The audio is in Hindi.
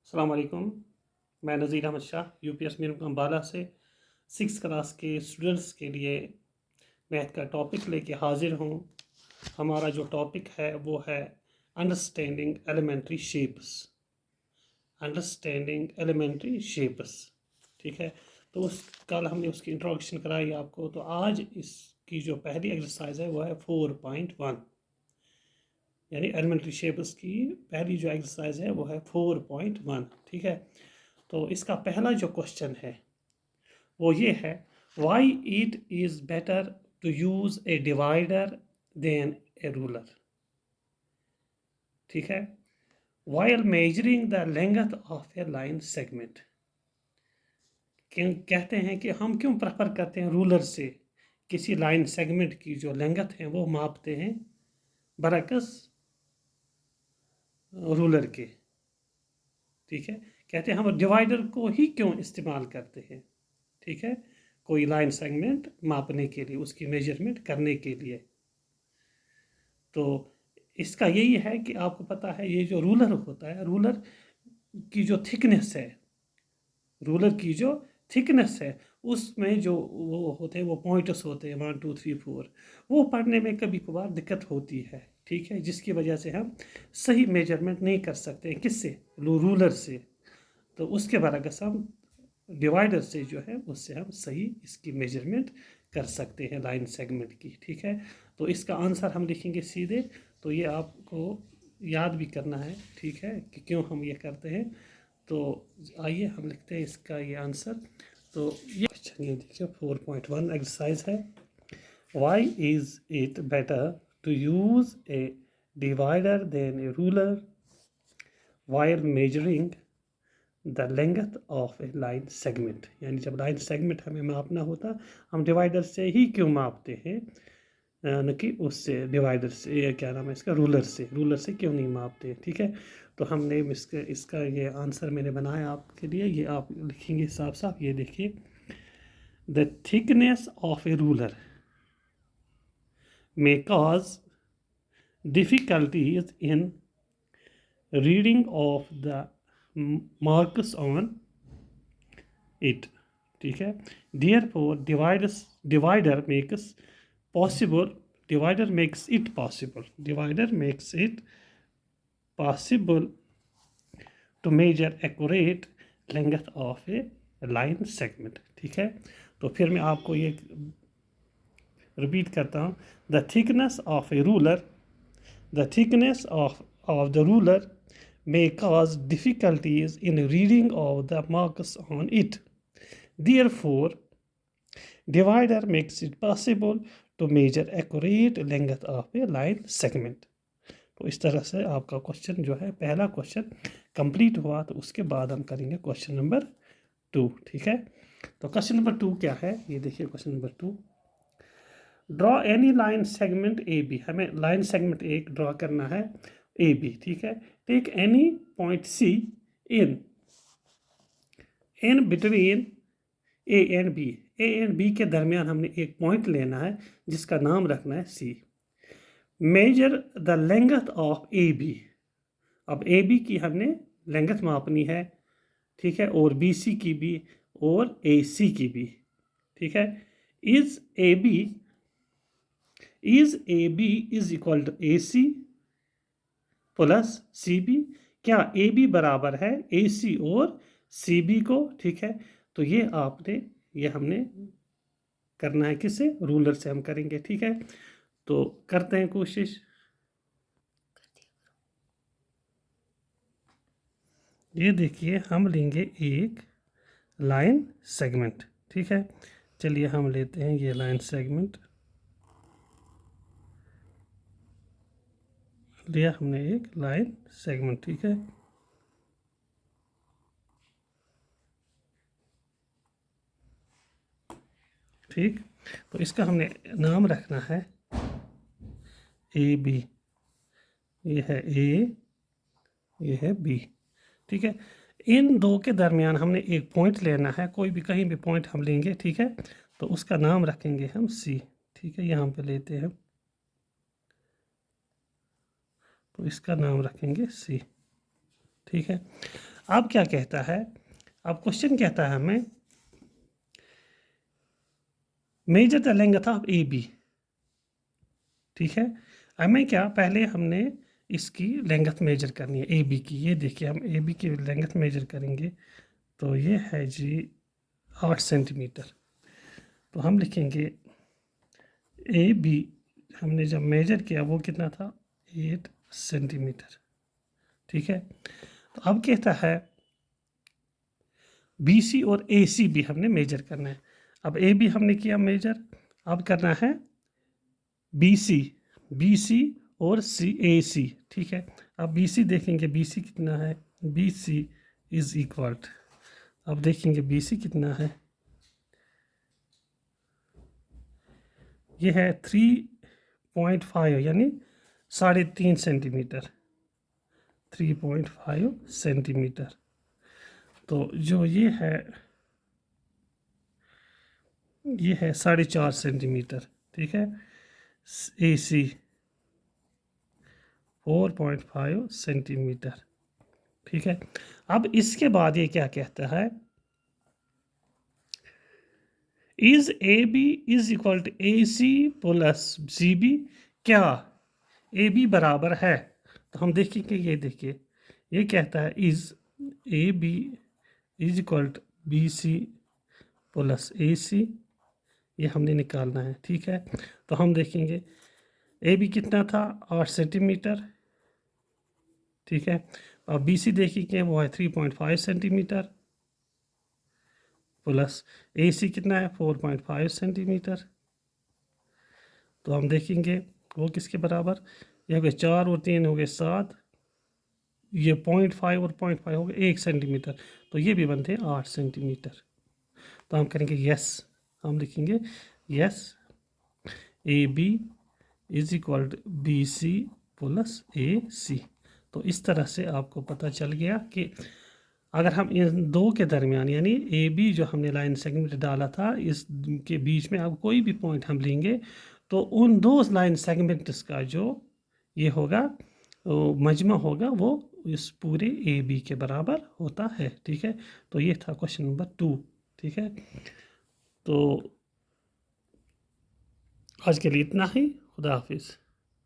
अस्सलाम वालेकुम। मैं नज़ीर अहमद शाह यूपीएस मीर अम्बाला से 6th क्लास के स्टूडेंट्स के लिए मैथ का टॉपिक लेके हाजिर हूँ। हमारा जो टॉपिक है वो है understanding elementary shapes. Understanding elementary shapes, ठीक है। तो कल हमने उसकी इंट्रोडक्शन कराई आपको। तो आज इसकी जो पहली एक्सरसाइज है वो है 4.1, यानी एलिमेंट्री शेप्स की पहली जो एक्सरसाइज है वो है 4.1, ठीक है। तो इसका पहला जो क्वेश्चन है वो ये है, why it is better to use a divider than a ruler, ठीक है। While measuring the length of a line segment, कहते हैं कि हम क्यों प्रेफर करते हैं रूलर से किसी लाइन सेगमेंट की जो लेंथ है वो मापते हैं बरअक्स रूलर के, ठीक है। कहते हैं हम डिवाइडर को ही क्यों इस्तेमाल करते हैं, ठीक है, कोई लाइन सेगमेंट मापने के लिए, उसकी मेजरमेंट करने के लिए। तो इसका यही है कि आपको पता है ये जो रूलर होता है, रूलर की जो थिकनेस है, रूलर की जो थिकनेस है उसमें जो वो होते हैं, वो पॉइंट्स होते हैं 1 2 3 4, वो पढ़ने में कभी कभार दिक्कत होती है, ठीक है, जिसकी वजह से हम सही मेजरमेंट नहीं कर सकते। किससे? रूलर से। तो उसके बरअक्स हम डिवाइडर से जो है उससे हम सही इसकी मेजरमेंट कर सकते हैं लाइन सेगमेंट की, ठीक है। तो इसका आंसर हम लिखेंगे सीधे। तो ये आपको याद भी करना है, ठीक है, कि क्यों हम ये करते हैं। तो आइए हम लिखते हैं इसका ये आंसर। तो ये क्वेश्चन ये देखिए 4.1 एक्सरसाइज है, why is it better to use a divider than a ruler while measuring the length of a line segment. यानी जब लाइन सेगमेंट हमें मापना होता हम डिवाइडर से ही क्यों मापते हैं, न कि उससे डिवाइडर से, या क्या नाम है इसका, रूलर से क्यों नहीं मापते, ठीक है। तो हमने इसका ये आंसर मैंने बनाया आपके लिए, ये आप लिखेंगे साफ साफ। ये देखिए, the thickness of A ruler may cause difficulties in reading of the marks on it, ठीक है। Therefore divider makes possible, divider makes it possible, divider makes it possible to measure accurate length of a line segment, ठीक है। तो फिर मैं आपको ये रिपीट करता हूँ, the thickness of A ruler, the thickness of the ruler may cause difficulties in reading of the marks on it. Therefore, divider makes it possible to measure accurate length of a line segment. तो इस तरह से आपका क्वेश्चन जो है, पहला क्वेश्चन कंप्लीट हुआ। तो उसके बाद हम करेंगे क्वेश्चन नंबर 2, ठीक है। तो क्वेश्चन नंबर 2 क्या है, ये देखिए question number 2, draw any line segment A B. हमें लाइन सेगमेंट एक ड्रॉ करना है ए बी, ठीक है। Take any point C in between A and B. A and B के दरमियान हमने एक पॉइंट लेना है जिसका नाम रखना है C. Measure the length of A B. अब ए बी की हमने लेंथ मापनी है, ठीक है, और बी सी की भी और ए सी की भी, ठीक है। Is A B is equal to A C plus C B. क्या ए बी बराबर है ए सी और सी बी को, ठीक है। तो ये हमने करना है किससे, रूलर से हम करेंगे, ठीक है। तो करते हैं कोशिश। ये देखिए हम लेंगे एक लाइन सेगमेंट, ठीक है। चलिए हम लेते हैं ये लाइन सेगमेंट, लिया हमने एक लाइन सेगमेंट, ठीक है। ठीक, तो इसका हमने नाम रखना है ए बी। ये है ए, ये है बी, ठीक है। इन दो के दरमियान हमने एक पॉइंट लेना है, कोई भी कहीं भी पॉइंट हम लेंगे, ठीक है। तो उसका नाम रखेंगे हम सी, ठीक है। यहाँ पे लेते हैं, तो इसका नाम रखेंगे सी, ठीक है। अब क्या कहता है, अब क्वेश्चन कहता है हमें measure the length of A B. ठीक है, हमें क्या, पहले हमने इसकी लेंथ मेजर करनी है ए बी की। ये देखिए, हम ए बी की लेंथ मेजर करेंगे तो ये है जी 8 सेंटीमीटर। तो हम लिखेंगे ए बी हमने जब मेजर किया वो कितना था, 8 सेंटीमीटर। ठीक है, तो अब कहता है बी सी और ए सी भी हमने मेजर करना है। अब ए बी हमने किया मेजर, अब करना है बी सी और सी ए सी। ठीक है, अब बी सी देखेंगे, बी सी कितना है, बी सी इज इक्वल, अब देखेंगे बी सी कितना है, ये है 3.5 यानी 3.5 सेंटीमीटर, 3.5 सेंटीमीटर। तो जो ये है 4.5 सेंटीमीटर। ठीक है, ए सी 4.5 सेंटीमीटर। ठीक है, अब इसके बाद ये क्या कहता है, is A B is equal to A C plus C B. क्या ए बी बराबर है, तो हम देखेंगे, ये देखिए ये कहता है is A B is equal to B C plus A C, ये हमने निकालना है। ठीक है, तो हम देखेंगे ए बी कितना था, 8 सेंटीमीटर। ठीक है, अब बी सी देखेंगे वो है 3.5 सेंटीमीटर प्लस ए सी कितना है 4.5 सेंटीमीटर। तो हम देखेंगे वो किसके बराबर, ये हो गए 4 और 3 हो गए 7, ये 0.5 और 0.5 हो गए 1 सेंटीमीटर, तो ये भी बनते हैं 8 सेंटीमीटर। तो हम करेंगे यस, हम लिखेंगे yes A B is equal to B C plus A C. तो इस तरह से आपको पता चल गया कि अगर हम इन दो के दरमियान यानी ए बी जो हमने लाइन सेगमेंट डाला था इस के बीच में अब कोई भी पॉइंट हम लेंगे तो उन दो लाइन सेगमेंट्स का जो ये होगा मजमा होगा वो इस पूरे ए बी के बराबर होता है। ठीक है, तो ये था क्वेश्चन नंबर 2। ठीक है, तो आज के लिए इतना ही। खुदा हाफिज़।